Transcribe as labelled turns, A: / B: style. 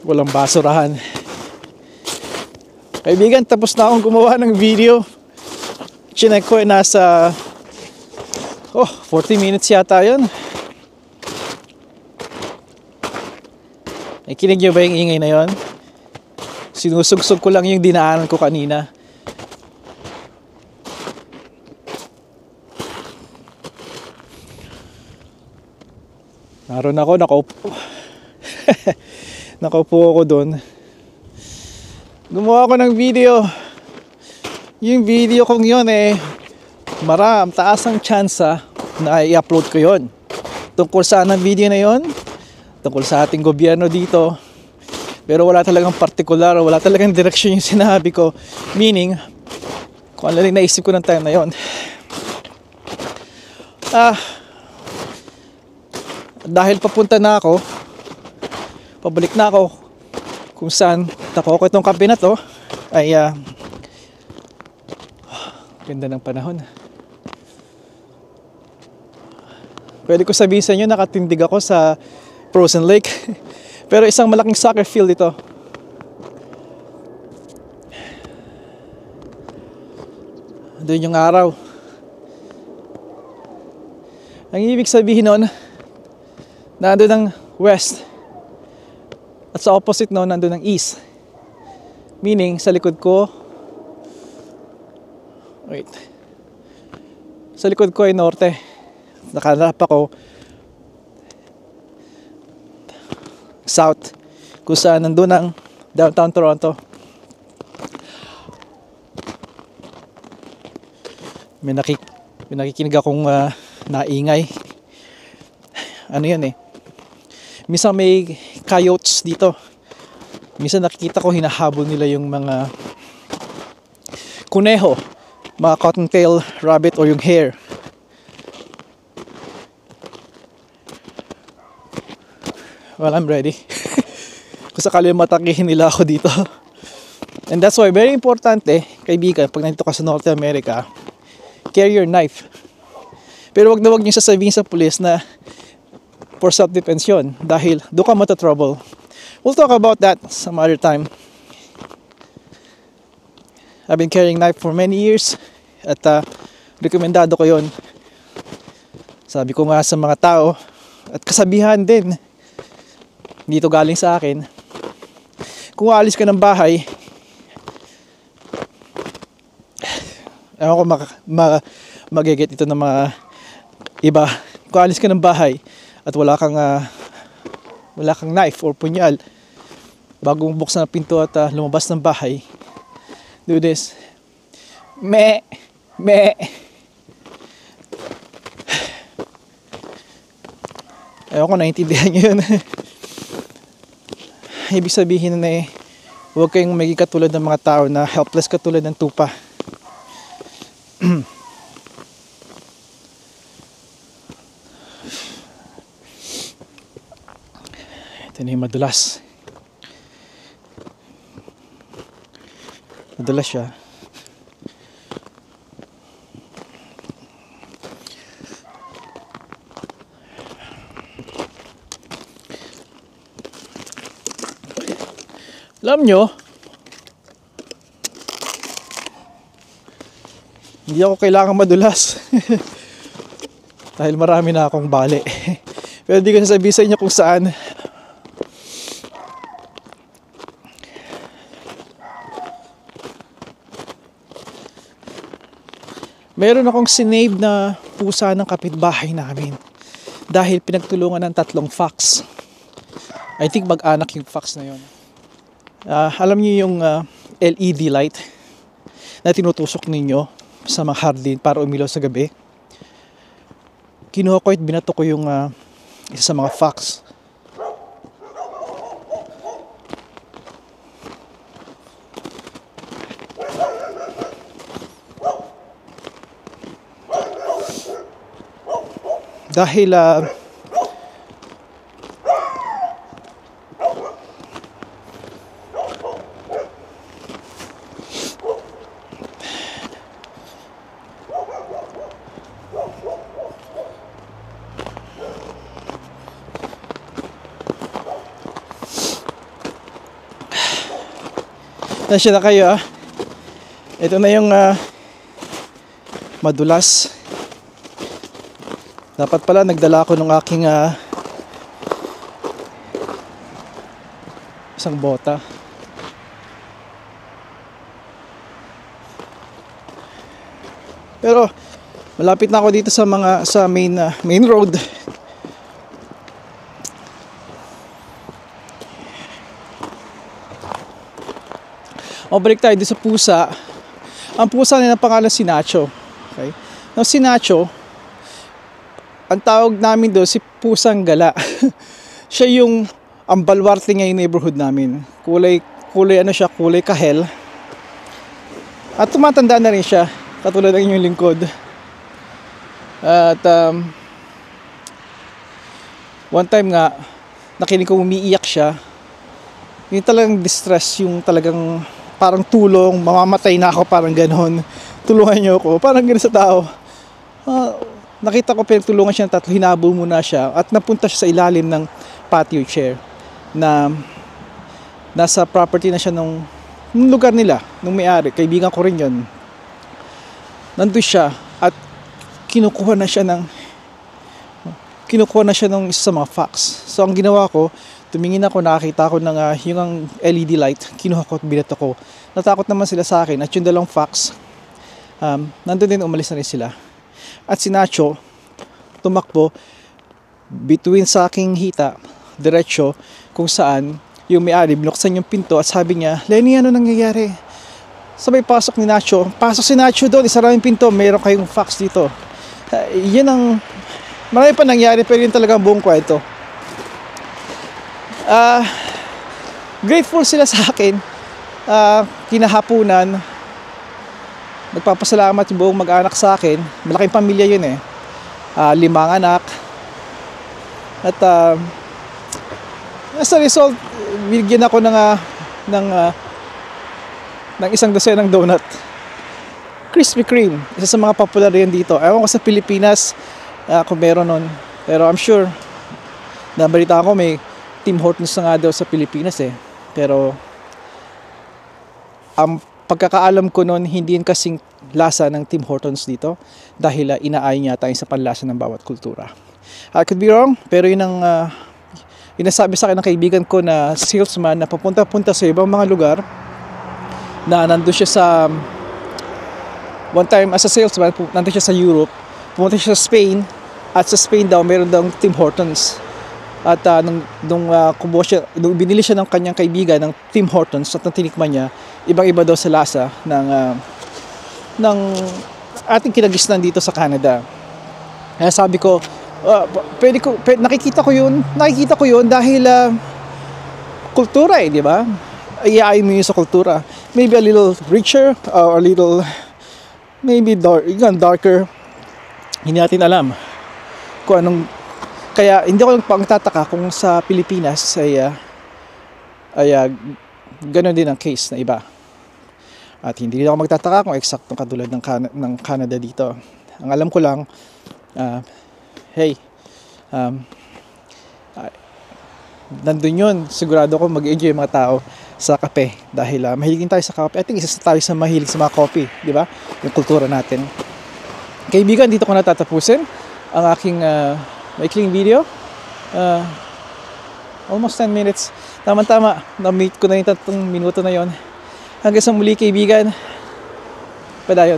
A: Walang basurahan. Kaibigan, tapos na akong gumawa ng video. Chinek ko nasa 40 minutes yata yun. Nakikinig nyo ba yung ingay na yun? Sinusugsug ko lang yung dinaanan ko kanina. Naroon ako, nakaupo. Nakaupo ako doon. Gumawa ako ng video. Yung video kong yun taas ang tsansa na i-upload ko yun. Tungkol saan ang video na yun? Tungkol sa ating gobyerno dito. Pero wala talagang partikular, wala talagang direksyon yung sinabi ko. Meaning, kung ano rin naisip ko ng time na yun. Dahil papunta na ako, pabalik na ako kung saan tako ko itong kape na to, ay ganda ng panahon. Pwede ko sabihin sa inyo, nakatindig ako sa Frozen Lake. Pero isang malaking soccer field ito. Doon yung araw. Ang ibig sabihin nun, nandun ang west. At sa opposite nun, nandun ang east. Meaning, sa likod ko, sa likod ko ay norte. Nakaharap ako south, kung saan nandun ang downtown Toronto. May nakikinig akong naingay. Ano yun minsan may coyotes dito. Minsan nakikita ko hinahabol nila yung mga kuneho, mga cottontail rabbit o yung hare. Well, I'm ready. Kung sakali matakihin nila ako dito. And that's why, very important kaibigan, pag nandito ka sa North America, carry your knife. Pero wag na wag niyo sasabihin sa pulis na for self-defense yun, dahil doon ka matatrouble. We'll talk about that some other time. I've been carrying knife for many years at rekomendado ko yun. Sabi ko nga sa mga tao, at kasabihan din, dito galing sa akin, kung aalis ka ng bahay, ewan ko mag-get ito ng mga iba. Kung aalis ka ng bahay at wala kang knife or punyal, bagong buksan ang pinto at lumabas ng bahay, do this. Me. Ewan ko, naintindihan nyo yun. Ibig sabihin huwag kayong maging katulad ng mga tao na helpless katulad ng tupa. Ito na yung madulas. Madulas siya. Alam nyo, hindi ako kailangan madulas. Dahil marami na akong bali. Pero hindi ko sasabihin sa inyo kung saan. Meron akong sinave na pusa ng kapitbahay namin. Dahil pinagtulungan ng 3 fox. I think mag-anak yung fox na yun. Alam niyo yung LED light na tinutusok ninyo sa mga hardin para umilaw sa gabi? Kinuha ko at binato ko yung isa sa mga fox. Dahil Nasya na kayo ah. Ito na yung madulas. Dapat pala nagdala ako ng aking isang bota. Pero malapit na ako dito sa main road. O balik tayo dito sa pusa. Ang pusa nila pangalan si Nacho. Okay? Now si Nacho, ang tawag namin doon si Pusang Gala. Siya yung ang baluarte niya yung neighborhood namin. Kulay kahel. At tumatanda na rin siya, katulad ng inyong lingkod. At one time nga, nakinig ko umiiyak siya. Yung talagang distress, yung talagang parang tulong, mamamatay na ako, parang ganon. Tulungan niyo ako, parang gano'n sa tao. Nakita ko pinagtulungan siya ng tatlo, hinabol muna siya at napunta siya sa ilalim ng patio chair na nasa property na siya nung lugar nila, nung may-ari. Kaibigan ko rin yun. Nandun siya at kinukuha na siya ng isa sa mga fax. So ang ginawa ko, tumingin ako, nakakita ko ng yung ang LED light, kinuha ko at binato ko. Natakot naman sila sa akin at yung dalawang fax, nandun din, umalis na rin sila. At si Nacho, tumakbo between sa aking hita, diretsyo, kung saan yung may-ari, binuksan yung pinto at sabi niya, Lenny, ano nangyayari? Sabay pasok ni Nacho. Pasok si Nacho doon, isara yung pinto, mayroon kayong fax dito. Yan ang, marami pa nangyari, pero yun talaga ang buong kwento. Grateful sila sa akin. Kinahapunan, nagpapasalamat yung buong mag-anak sa akin. Malaking pamilya yun eh. 5 anak. At as a result, binigyan ako ng 1 dosenang donut. Krispy Kreme, isa sa mga popular yan dito. Ewan ko sa Pilipinas kung meron nun. Pero I'm sure, nabalita ko may Tim Hortons na nga daw sa Pilipinas eh. Pero ang pagkakaalam ko noon, hindi yun kasing lasa ng Tim Hortons dito dahil inaay niya tayo sa panlasa ng bawat kultura. I could be wrong, pero yun ang inasabi sa akin ng kaibigan ko na salesman na papunta-punta sa ibang mga lugar na nandun siya sa one time as a salesman, nandun siya sa Europe, pumunta siya sa Spain at sa Spain daw meron daw Tim Hortons. At nung binili siya ng kanyang kaibigan ng Tim Hortons at nang tinikman niya, ibang-iba daw sa lasa ng ating kinagisnan dito sa Canada. Kaya sabi ko, nakikita ko yun dahil kultura eh, di ba? Iaayin mo yun sa kultura. Maybe a little richer or a little maybe darker. Hindi natin alam kung anong. Kaya hindi ako nagtataka kung sa Pilipinas ay gano'n din ang case na iba. At hindi rin ako magtataka kung eksaktong katulad ng Canada dito. Ang alam ko lang, nandun yun, sigurado ko mag-enjoy yung mga tao sa kape. Dahil mahilig tayo sa kape. I think isa tayo sa mahilig sa mga coffee, di ba? Yung kultura natin. Kaibigan, dito ko na tatapusin ang aking maikling video. Almost 10 minutes. Tama-tama. Na-meet ko na yung 3 minuto na yon. Hanggang sa muli kaibigan. Padayon.